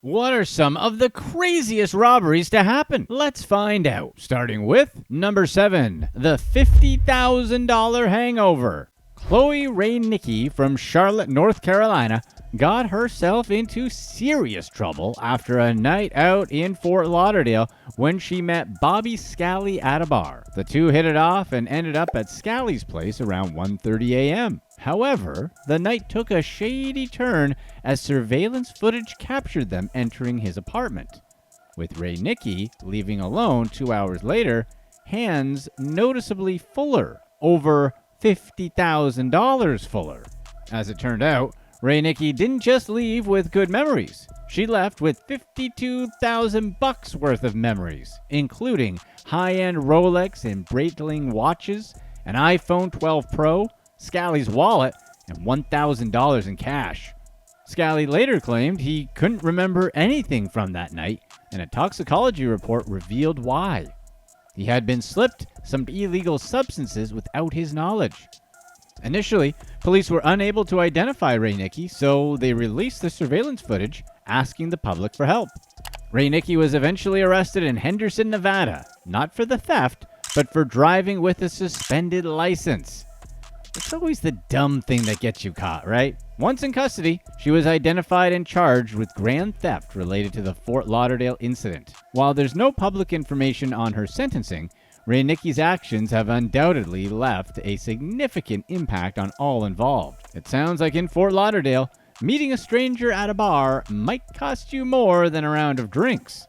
What are some of the craziest robberies to happen? Let's find out. Starting with number 7, the $50,000 hangover. Cloe Reynicke from Charlotte, North Carolina, got herself into serious trouble after a night out in Fort Lauderdale when she met Bobby Scali at a bar. The two hit it off and ended up at Scali's place around 1:30 a.m. However, the night took a shady turn as surveillance footage captured them entering his apartment, with Reynicke leaving alone 2 hours later, hands noticeably fuller, over $50,000 fuller. As it turned out, Reynicke didn't just leave with good memories. She left with $52,000 worth of memories, including high-end Rolex and Breitling watches, an iPhone 12 Pro, Scali's wallet, and $1,000 in cash. Scali later claimed he couldn't remember anything from that night, and a toxicology report revealed why. He had been slipped some illegal substances without his knowledge. Initially, police were unable to identify Reynicke, so they released the surveillance footage, asking the public for help. Reynicke was eventually arrested in Henderson, Nevada, not for the theft, but for driving with a suspended license. It's always the dumb thing that gets you caught, right? Once in custody, she was identified and charged with grand theft related to the Fort Lauderdale incident. While there's no public information on her sentencing, Reynicke's actions have undoubtedly left a significant impact on all involved. It sounds like in Fort Lauderdale, meeting a stranger at a bar might cost you more than a round of drinks.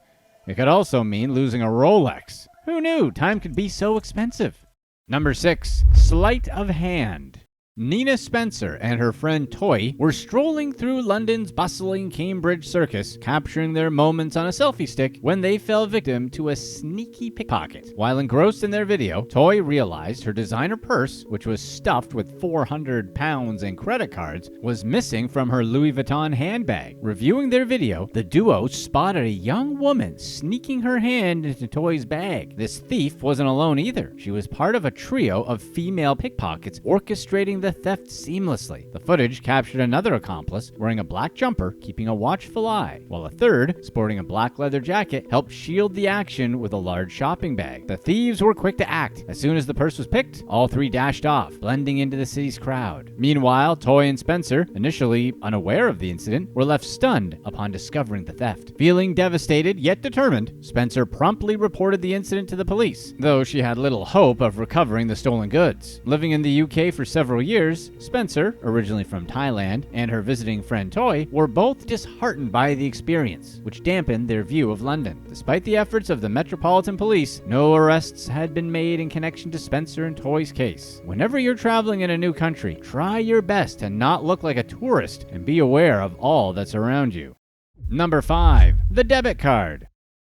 It could also mean losing a Rolex. Who knew time could be so expensive? Number 6, Sleight of Hand. Nina Spencer and her friend Toy were strolling through London's bustling Cambridge Circus, capturing their moments on a selfie stick when they fell victim to a sneaky pickpocket. While engrossed in their video, Toy realized her designer purse, which was stuffed with £400 in credit cards, was missing from her Louis Vuitton handbag. Reviewing their video, the duo spotted a young woman sneaking her hand into Toy's bag. This thief wasn't alone either. She was part of a trio of female pickpockets orchestrating the theft seamlessly. The footage captured another accomplice wearing a black jumper, keeping a watchful eye, while a third, sporting a black leather jacket, helped shield the action with a large shopping bag. The thieves were quick to act. As soon as the purse was picked, all three dashed off, blending into the city's crowd. Meanwhile, Toy and Spencer, initially unaware of the incident, were left stunned upon discovering the theft. Feeling devastated yet determined, Spencer promptly reported the incident to the police, though she had little hope of recovering the stolen goods. Living in the UK for several years, Spencer, originally from Thailand, and her visiting friend Toy were both disheartened by the experience, which dampened their view of London. Despite the efforts of the Metropolitan Police, no arrests had been made in connection to Spencer and Toy's case. Whenever you're traveling in a new country, try your best to not look like a tourist and be aware of all that's around you. Number 5, the debit card.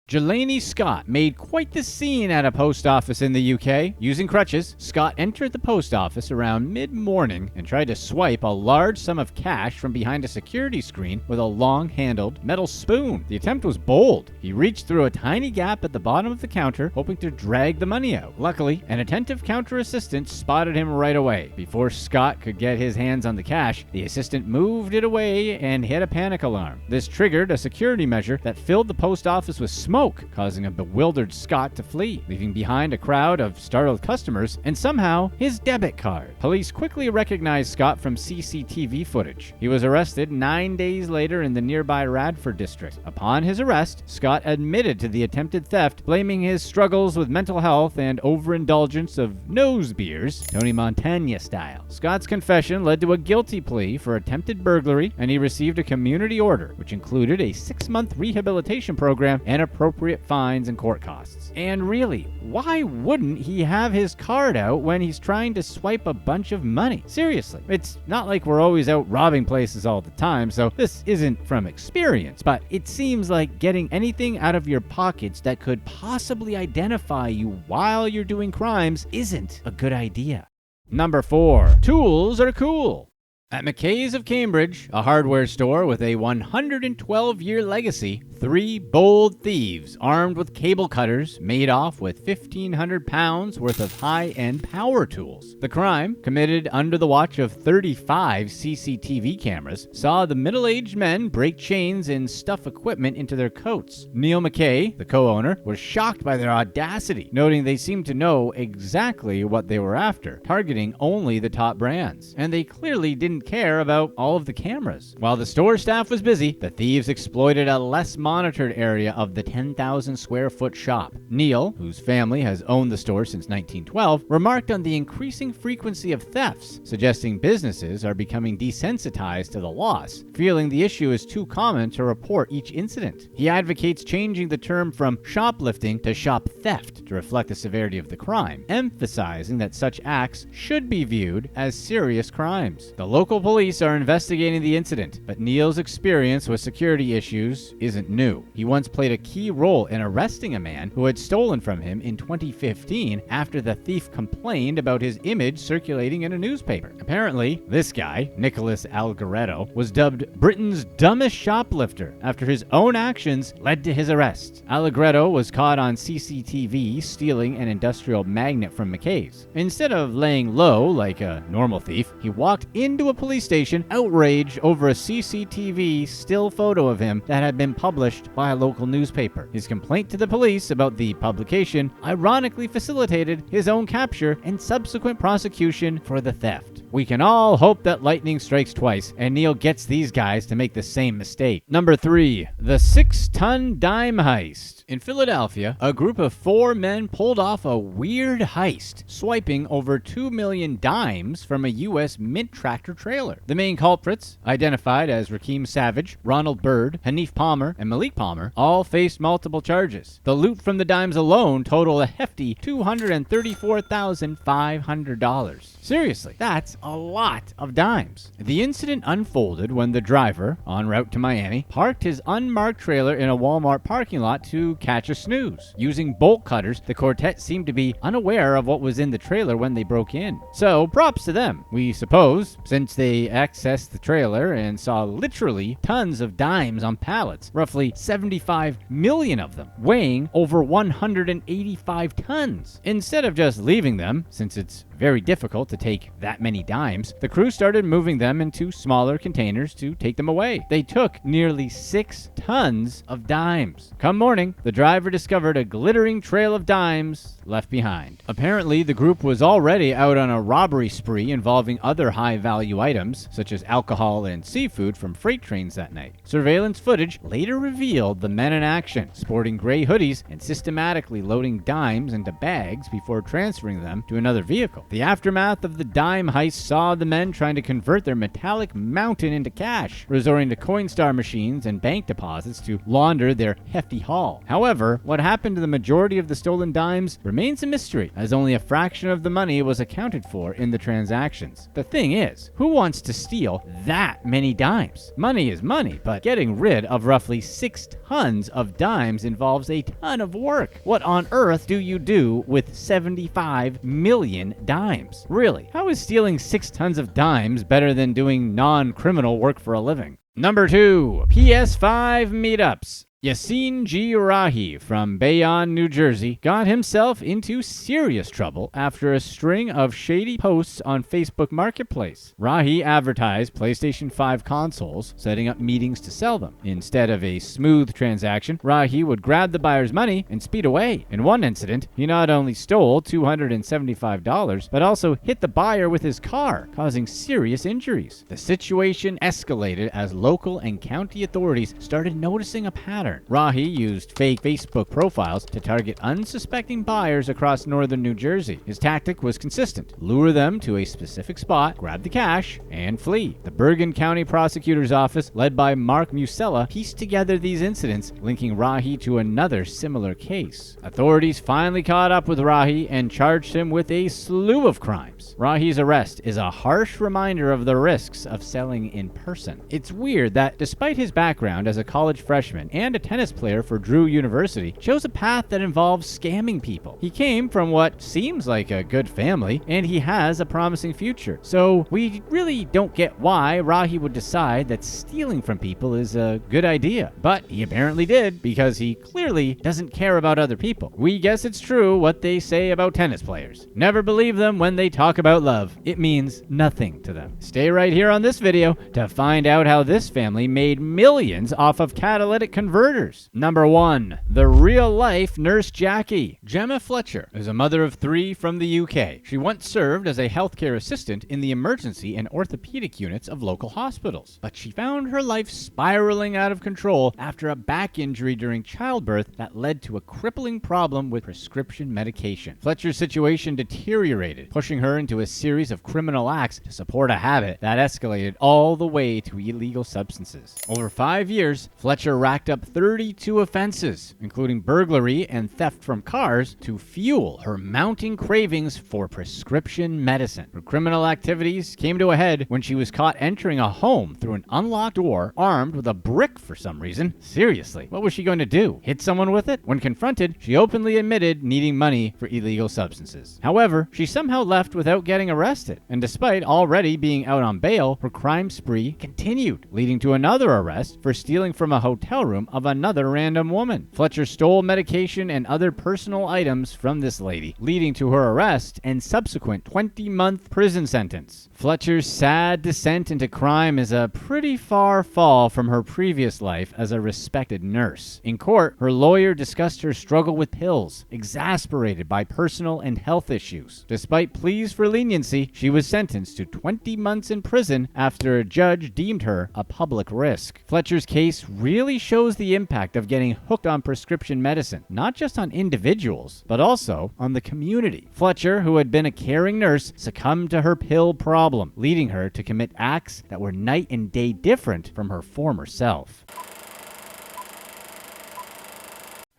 Jelani Scott made quite the scene at a post office in the UK. Using crutches, Scott entered the post office around mid-morning and tried to swipe a large sum of cash from behind a security screen with a long-handled metal spoon. The attempt was bold. He reached through a tiny gap at the bottom of the counter, hoping to drag the money out. Luckily, an attentive counter assistant spotted him right away. Before Scott could get his hands on the cash, the assistant moved it away and hit a panic alarm. This triggered a security measure that filled the post office with smoke, causing a bewildered Scott to flee, leaving behind a crowd of startled customers and somehow his debit card. Police quickly recognized Scott from CCTV footage. He was arrested 9 days later in the nearby Radford district. Upon his arrest, Scott admitted to the attempted theft, blaming his struggles with mental health and overindulgence of nose beers, Tony Montana style. Scott's confession led to a guilty plea for attempted burglary, and he received a community order, which included a 6-month rehabilitation program and appropriate fines and court costs. And really, why wouldn't he have his card out when he's trying to swipe a bunch of money? Seriously, it's not like we're always out robbing places all the time, so this isn't from experience, but it seems like getting anything out of your pockets that could possibly identify you while you're doing crimes isn't a good idea. Number 4, tools are cool. At McKay's of Cambridge, a hardware store with a 112-year legacy, 3 bold thieves armed with cable cutters made off with 1,500 pounds worth of high-end power tools. The crime, committed under the watch of 35 CCTV cameras, saw the middle-aged men break chains and stuff equipment into their coats. Neil McKay, the co-owner, was shocked by their audacity, noting they seemed to know exactly what they were after, targeting only the top brands. And they clearly didn't care about all of the cameras. While the store staff was busy, the thieves exploited a less monitored area of the 10,000 square foot shop. Neil, whose family has owned the store since 1912, remarked on the increasing frequency of thefts, suggesting businesses are becoming desensitized to the loss, feeling the issue is too common to report each incident. He advocates changing the term from shoplifting to shop theft to reflect the severity of the crime, emphasizing that such acts should be viewed as serious crimes. The local police are investigating the incident, but Neil's experience with security issues isn't new. He once played a key role in arresting a man who had stolen from him in 2015 after the thief complained about his image circulating in a newspaper. Apparently, this guy, Nicholas Algaretto, was dubbed Britain's dumbest shoplifter after his own actions led to his arrest. Allegretto was caught on CCTV stealing an industrial magnet from McKay's. Instead of laying low like a normal thief, he walked into a police station outraged over a CCTV still photo of him that had been published by a local newspaper. His complaint to the police about the publication ironically facilitated his own capture and subsequent prosecution for the theft. We can all hope that lightning strikes twice and Neil gets these guys to make the same mistake. Number 3, the 6-ton dime heist. In Philadelphia, a group of 4 men pulled off a weird heist, swiping over 2 million dimes from a U.S. mint tractor trailer. The main culprits, identified as Rakeem Savage, Ronald Byrd, Hanif Palmer, and Malik Palmer, all faced multiple charges. The loot from the dimes alone totaled a hefty $234,500. Seriously, that's a lot of dimes. The incident unfolded when the driver, en route to Miami, parked his unmarked trailer in a Walmart parking lot to catch a snooze. Using bolt cutters, the quartet seemed to be unaware of what was in the trailer when they broke in. So, props to them, we suppose, since they accessed the trailer and saw literally tons of dimes on pallets, roughly 75 million of them, weighing over 185 tons. Instead of just leaving them, since it's very difficult to take that many dimes, the crew started moving them into smaller containers to take them away. They took nearly 6 tons of dimes. Come morning, the driver discovered a glittering trail of dimes left behind. Apparently, the group was already out on a robbery spree involving other high-value items, such as alcohol and seafood from freight trains that night. Surveillance footage later revealed the men in action, sporting gray hoodies and systematically loading dimes into bags before transferring them to another vehicle. The aftermath of the dime heist saw the men trying to convert their metallic mountain into cash, resorting to Coinstar machines and bank deposits to launder their hefty haul. However, what happened to the majority of the stolen dimes remains a mystery, as only a fraction of the money was accounted for in the transactions. The thing is, who wants to steal that many dimes? Money is money, but getting rid of roughly 6 tons of dimes involves a ton of work. What on earth do you do with 75 million dimes? Really, how is stealing 6 tons of dimes better than doing non-criminal work for a living? Number 2, PS5 meetups. Yassine G. Rahi from Bayonne, New Jersey, got himself into serious trouble after a string of shady posts on Facebook Marketplace. Rahi advertised PlayStation 5 consoles, setting up meetings to sell them. Instead of a smooth transaction, Rahi would grab the buyer's money and speed away. In one incident, he not only stole $275, but also hit the buyer with his car, causing serious injuries. The situation escalated as local and county authorities started noticing a pattern. Rahi used fake Facebook profiles to target unsuspecting buyers across northern New Jersey. His tactic was consistent: lure them to a specific spot, grab the cash, and flee. The Bergen County Prosecutor's Office, led by Mark Musella, pieced together these incidents, linking Rahi to another similar case. Authorities finally caught up with Rahi and charged him with a slew of crimes. Rahi's arrest is a harsh reminder of the risks of selling in person. It's weird that despite his background as a college freshman and a tennis player for Drew University, chose a path that involves scamming people. He came from what seems like a good family, and he has a promising future. So we really don't get why Rahi would decide that stealing from people is a good idea. But he apparently did, because he clearly doesn't care about other people. We guess it's true what they say about tennis players. Never believe them when they talk about love. It means nothing to them. Stay right here on this video to find out how this family made millions off of catalytic converters. Number 1. The real-life Nurse Jackie. Gemma Fletcher is a mother of 3 from the UK. She once served as a healthcare assistant in the emergency and orthopedic units of local hospitals. But she found her life spiraling out of control after a back injury during childbirth that led to a crippling problem with prescription medication. Fletcher's situation deteriorated, pushing her into a series of criminal acts to support a habit that escalated all the way to illegal substances. Over 5 years, Fletcher racked up 32 offenses, including burglary and theft from cars, to fuel her mounting cravings for prescription medicine. Her criminal activities came to a head when she was caught entering a home through an unlocked door, armed with a brick for some reason. Seriously, what was she going to do? Hit someone with it? When confronted, she openly admitted needing money for illegal substances. However, she somehow left without getting arrested, and despite already being out on bail, her crime spree continued, leading to another arrest for stealing from a hotel room of another random woman. Fletcher stole medication and other personal items from this lady, leading to her arrest and subsequent 20-month prison sentence. Fletcher's sad descent into crime is a pretty far fall from her previous life as a respected nurse. In court, her lawyer discussed her struggle with pills, exasperated by personal and health issues. Despite pleas for leniency, she was sentenced to 20 months in prison after a judge deemed her a public risk. Fletcher's case really shows the impact of getting hooked on prescription medicine, not just on individuals, but also on the community. Fletcher, who had been a caring nurse, succumbed to her pill problem, leading her to commit acts that were night and day different from her former self.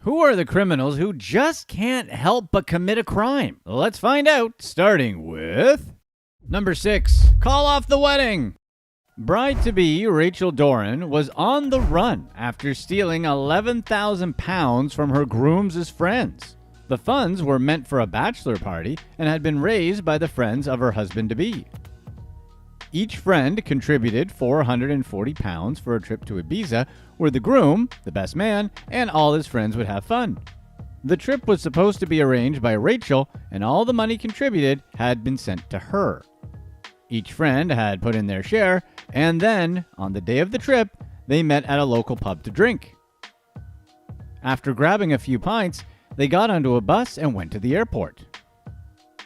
Who are the criminals who just can't help but commit a crime? Let's find out, starting with number 6. Call off the wedding. Bride-to-be Rachel Doran was on the run after stealing £11,000 from her groom's friends. The funds were meant for a bachelor party and had been raised by the friends of her husband-to-be. Each friend contributed £440 for a trip to Ibiza, where the groom, the best man, and all his friends would have fun. The trip was supposed to be arranged by Rachel, and all the money contributed had been sent to her. Each friend had put in their share, and then, on the day of the trip, they met at a local pub to drink. After grabbing a few pints, they got onto a bus and went to the airport.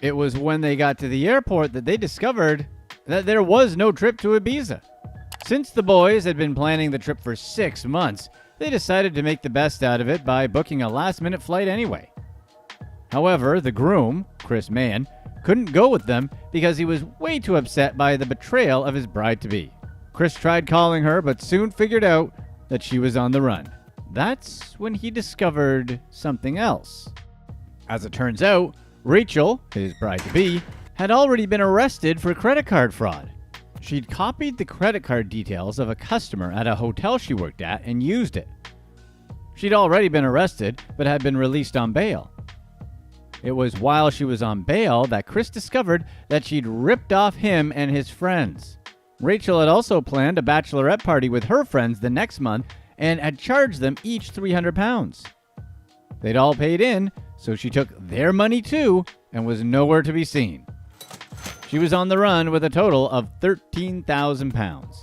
It was when they got to the airport that they discovered that there was no trip to Ibiza. Since the boys had been planning the trip for 6 months, they decided to make the best out of it by booking a last-minute flight anyway. However, the groom, Chris Mann, couldn't go with them because he was way too upset by the betrayal of his bride-to-be. Chris tried calling her, but soon figured out that she was on the run. That's when he discovered something else. As it turns out, Rachel, his bride-to-be, had already been arrested for credit card fraud. She'd copied the credit card details of a customer at a hotel she worked at and used it. She'd already been arrested, but had been released on bail. It was while she was on bail that Chris discovered that she'd ripped off him and his friends. Rachel had also planned a bachelorette party with her friends the next month and had charged them each £300. They'd all paid in, so she took their money too and was nowhere to be seen. She was on the run with a total of £13,000.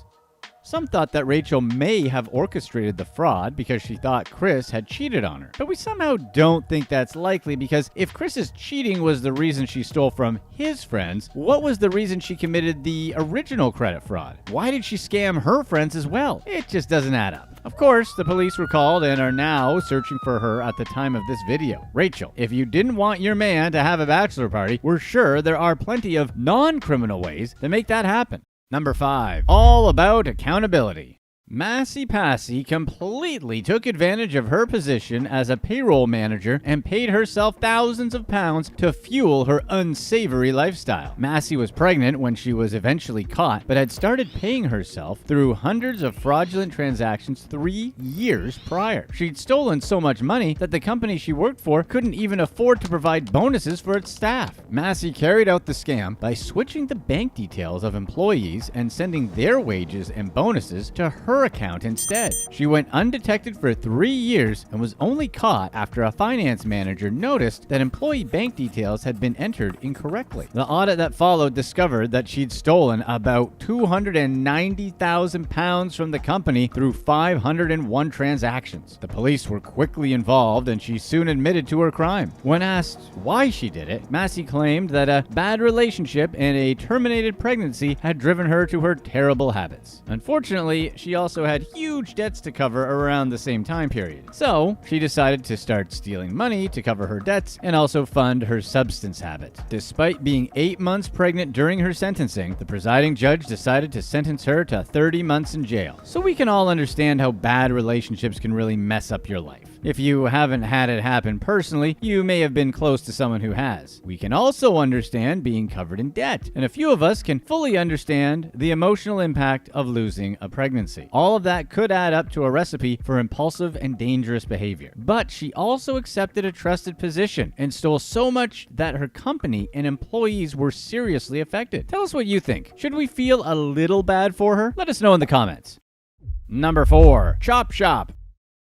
Some thought that Rachel may have orchestrated the fraud because she thought Chris had cheated on her. But we somehow don't think that's likely, because if Chris's cheating was the reason she stole from his friends, what was the reason she committed the original credit fraud? Why did she scam her friends as well? It just doesn't add up. Of course, the police were called and are now searching for her at the time of this video. Rachel, if you didn't want your man to have a bachelor party, we're sure there are plenty of non-criminal ways to make that happen. Number 5. All about accountability. Massey Passy completely took advantage of her position as a payroll manager and paid herself thousands of pounds to fuel her unsavory lifestyle. Massey was pregnant when she was eventually caught, but had started paying herself through hundreds of fraudulent transactions 3 years prior. She'd stolen so much money that the company she worked for couldn't even afford to provide bonuses for its staff. Massey carried out the scam by switching the bank details of employees and sending their wages and bonuses to her account instead. She went undetected for 3 years and was only caught after a finance manager noticed that employee bank details had been entered incorrectly. The audit that followed discovered that she'd stolen about £290,000 from the company through 501 transactions. The police were quickly involved and she soon admitted to her crime. When asked why she did it, Massey claimed that a bad relationship and a terminated pregnancy had driven her to her terrible habits. Unfortunately, she also had huge debts to cover around the same time period. So, she decided to start stealing money to cover her debts and also fund her substance habit. Despite being 8 months pregnant during her sentencing, the presiding judge decided to sentence her to 30 months in jail. So we can all understand how bad relationships can really mess up your life. If you haven't had it happen personally, you may have been close to someone who has. We can also understand being covered in debt, and a few of us can fully understand the emotional impact of losing a pregnancy. All of that could add up to a recipe for impulsive and dangerous behavior. But she also accepted a trusted position and stole so much that her company and employees were seriously affected. Tell us what you think. Should we feel a little bad for her? Let us know in the comments. Number 4. Chop Shop.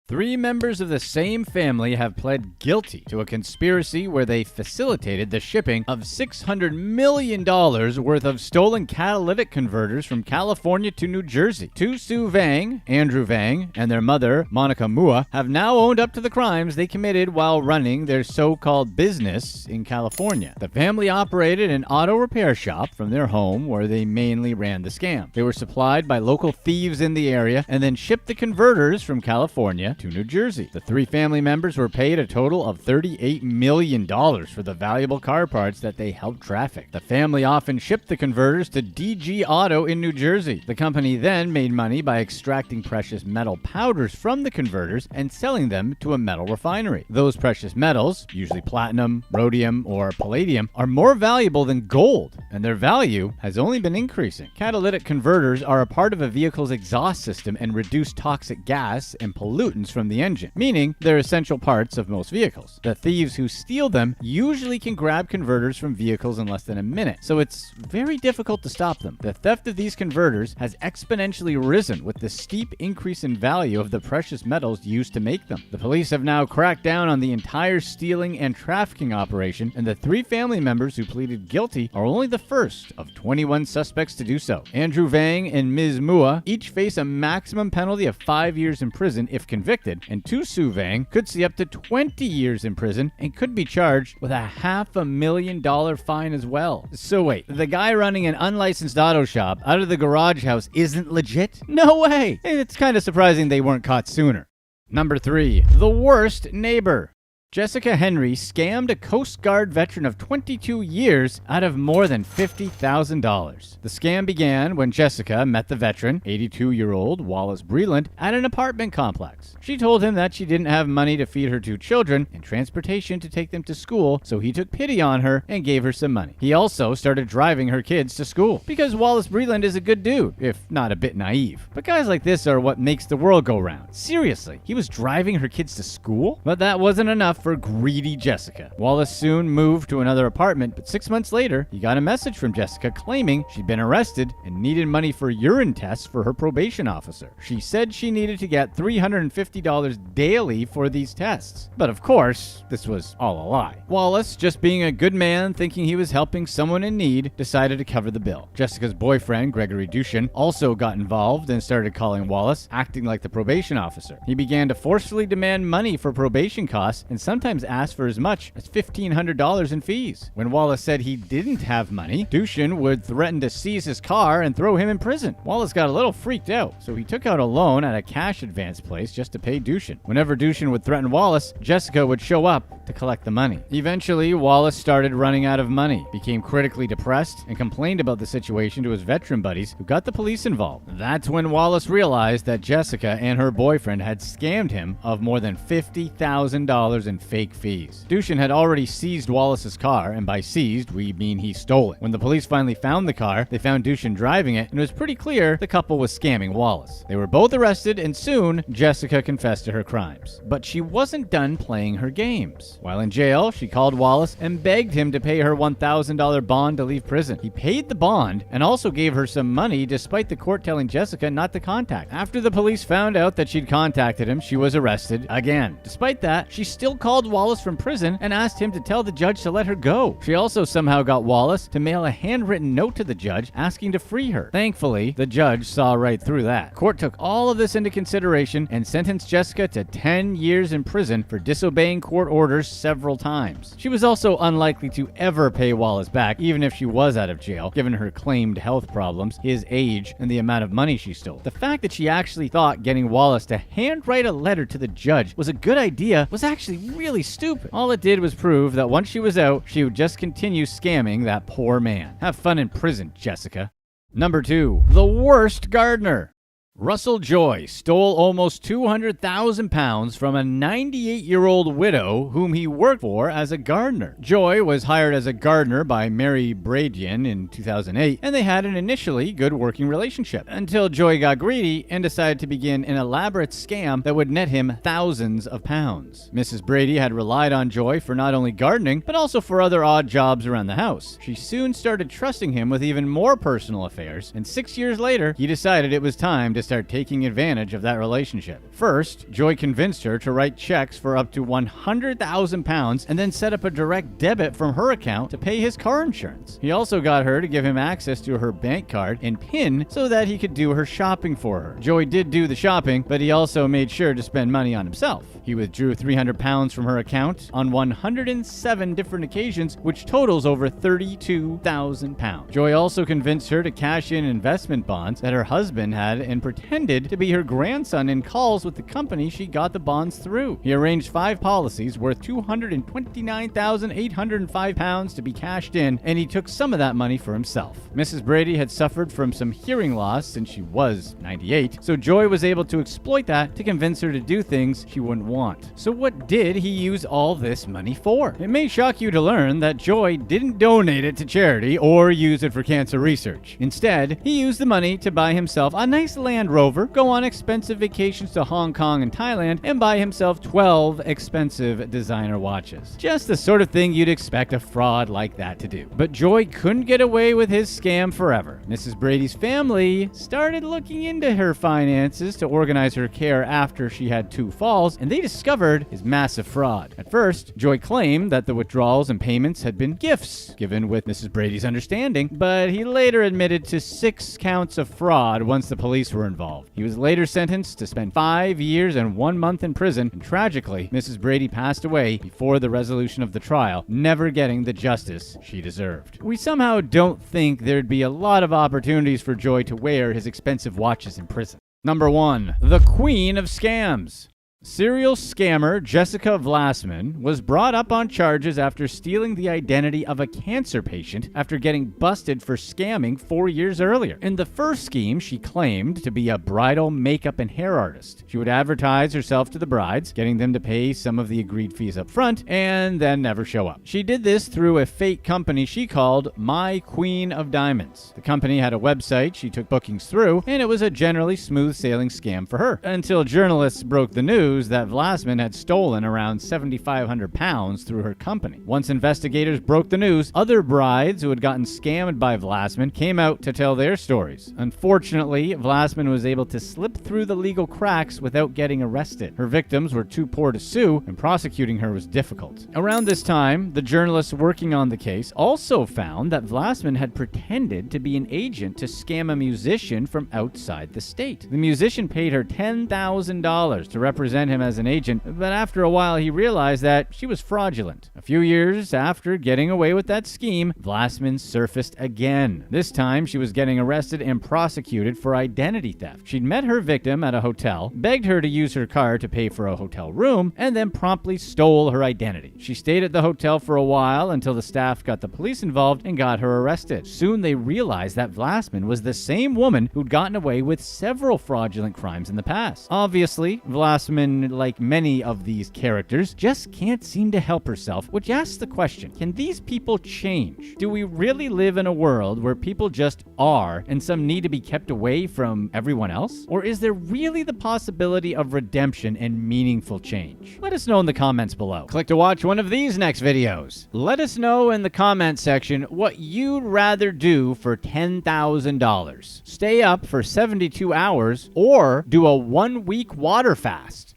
3 members of the same family have pled guilty to a conspiracy where they facilitated the shipping of $600 million worth of stolen catalytic converters from California to New Jersey. Tu Su Vang, Andrew Vang, and their mother, Monica Mua, have now owned up to the crimes they committed while running their so-called business in California. The family operated an auto repair shop from their home where they mainly ran the scam. They were supplied by local thieves in the area and then shipped the converters from California to New Jersey. The 3 family members were paid a total of $38 million for the valuable car parts that they helped traffic. The family often shipped the converters to DG Auto in New Jersey. The company then made money by extracting precious metal powders from the converters and selling them to a metal refinery. Those precious metals, usually platinum, rhodium, or palladium, are more valuable than gold, and their value has only been increasing. Catalytic converters are a part of a vehicle's exhaust system and reduce toxic gas and pollutants from the engine, meaning they're essential parts of most vehicles. The thieves who steal them usually can grab converters from vehicles in less than a minute, so it's very difficult to stop them. The theft of these converters has exponentially risen with the steep increase in value of the precious metals used to make them. The police have now cracked down on the entire stealing and trafficking operation, and the 3 family members who pleaded guilty are only the first of 21 suspects to do so. Andrew Vang and Ms. Mua each face a maximum penalty of 5 years in prison if convicted, and Tu Su Vang could see up to 20 years in prison and could be charged with a $500,000 fine as well. So wait, the guy running an unlicensed auto shop out of the garage house isn't legit? No way! It's kind of surprising they weren't caught sooner. Number 3. The worst neighbor. Jessica Henry scammed a Coast Guard veteran of 22 years out of more than $50,000. The scam began when Jessica met the veteran, 82-year-old Wallace Breland, at an apartment complex. She told him that she didn't have money to feed her 2 children and transportation to take them to school, so he took pity on her and gave her some money. He also started driving her kids to school, because Wallace Breland is a good dude, if not a bit naive. But guys like this are what makes the world go round. Seriously, he was driving her kids to school? But that wasn't enough for greedy Jessica. Wallace soon moved to another apartment, but 6 months later, he got a message from Jessica claiming she'd been arrested and needed money for urine tests for her probation officer. She said she needed to get $350 daily for these tests. But of course, this was all a lie. Wallace, just being a good man thinking he was helping someone in need, decided to cover the bill. Jessica's boyfriend, Gregory Dushin, also got involved and started calling Wallace, acting like the probation officer. He began to forcefully demand money for probation costs and sometimes asked for as much as $1,500 in fees. When Wallace said he didn't have money, Dushin would threaten to seize his car and throw him in prison. Wallace got a little freaked out, so he took out a loan at a cash advance place just to pay Dushin. Whenever Dushin would threaten Wallace, Jessica would show up to collect the money. Eventually, Wallace started running out of money, became critically depressed, and complained about the situation to his veteran buddies who got the police involved. That's when Wallace realized that Jessica and her boyfriend had scammed him of more than $50,000 in fake fees. Dushin had already seized Wallace's car, and by seized, we mean he stole it. When the police finally found the car, they found Dushin driving it, and it was pretty clear the couple was scamming Wallace. They were both arrested, and soon, Jessica confessed to her crimes. But she wasn't done playing her games. While in jail, she called Wallace and begged him to pay her $1,000 bond to leave prison. He paid the bond and also gave her some money despite the court telling Jessica not to contact. After the police found out that she'd contacted him, she was arrested again. Despite that, she still called Wallace from prison and asked him to tell the judge to let her go. She also somehow got Wallace to mail a handwritten note to the judge asking to free her. Thankfully, the judge saw right through that. Court took all of this into consideration and sentenced Jessica to 10 years in prison for disobeying court orders several times. She was also unlikely to ever pay Wallace back, even if she was out of jail, given her claimed health problems, his age, and the amount of money she stole. The fact that she actually thought getting Wallace to handwrite a letter to the judge was a good idea was actually really stupid. All it did was prove that once she was out, she would just continue scamming that poor man. Have fun in prison, Jessica. Number 2. The worst gardener. Russell Joy stole almost £200,000 from a 98-year-old widow whom he worked for as a gardener. Joy was hired as a gardener by Mary Bradian in 2008, and they had an initially good working relationship until Joy got greedy and decided to begin an elaborate scam that would net him thousands of pounds. Mrs. Brady had relied on Joy for not only gardening, but also for other odd jobs around the house. She soon started trusting him with even more personal affairs, and 6 years later, he decided it was time to start taking advantage of that relationship. First, Joy convinced her to write checks for up to £100,000 and then set up a direct debit from her account to pay his car insurance. He also got her to give him access to her bank card and PIN so that he could do her shopping for her. Joy did do the shopping, but he also made sure to spend money on himself. He withdrew £300 from her account on 107 different occasions, which totals over £32,000. Joy also convinced her to cash in investment bonds that her husband had and pretended to be her grandson in calls with the company she got the bonds through. He arranged 5 policies worth £229,805 to be cashed in, and he took some of that money for himself. Mrs. Brady had suffered from some hearing loss since she was 98, so Joy was able to exploit that to convince her to do things she wouldn't want. So what did he use all this money for? It may shock you to learn that Joy didn't donate it to charity or use it for cancer research. Instead, he used the money to buy himself a nice Land Rover, go on expensive vacations to Hong Kong and Thailand, and buy himself 12 expensive designer watches. Just the sort of thing you'd expect a fraud like that to do. But Joy couldn't get away with his scam forever. Mrs. Brady's family started looking into her finances to organize her care after she had 2 falls, and they discovered his massive fraud. At first, Joy claimed that the withdrawals and payments had been gifts given with Mrs. Brady's understanding, but he later admitted to 6 counts of fraud once the police were involved. He was later sentenced to spend 5 years and 1 month in prison, and tragically, Mrs. Brady passed away before the resolution of the trial, never getting the justice she deserved. We somehow don't think there'd be a lot of opportunities for Joy to wear his expensive watches in prison. Number 1. The Queen of Scams. Serial scammer Jessica Vlasman was brought up on charges after stealing the identity of a cancer patient after getting busted for scamming 4 years earlier. In the first scheme, she claimed to be a bridal makeup and hair artist. She would advertise herself to the brides, getting them to pay some of the agreed fees up front, and then never show up. She did this through a fake company she called My Queen of Diamonds. The company had a website she took bookings through, and it was a generally smooth sailing scam for her, until journalists broke the news that Vlasman had stolen around £7,500 through her company. Once investigators broke the news, other brides who had gotten scammed by Vlasman came out to tell their stories. Unfortunately, Vlasman was able to slip through the legal cracks without getting arrested. Her victims were too poor to sue, and prosecuting her was difficult. Around this time, the journalists working on the case also found that Vlasman had pretended to be an agent to scam a musician from outside the state. The musician paid her $10,000 to represent present him as an agent, but after a while he realized that she was fraudulent. A few years after getting away with that scheme, Vlasman surfaced again. This time, she was getting arrested and prosecuted for identity theft. She'd met her victim at a hotel, begged her to use her card to pay for a hotel room, and then promptly stole her identity. She stayed at the hotel for a while until the staff got the police involved and got her arrested. Soon they realized that Vlasman was the same woman who'd gotten away with several fraudulent crimes in the past. Obviously, Vlasman, like many of these characters, just can't seem to help herself, which asks the question, can these people change? Do we really live in a world where people just are and some need to be kept away from everyone else? Or is there really the possibility of redemption and meaningful change? Let us know in the comments below. Click to watch one of these next videos. Let us know in the comment section what you'd rather do for $10,000. Stay up for 72 hours or do a 1-week water fast.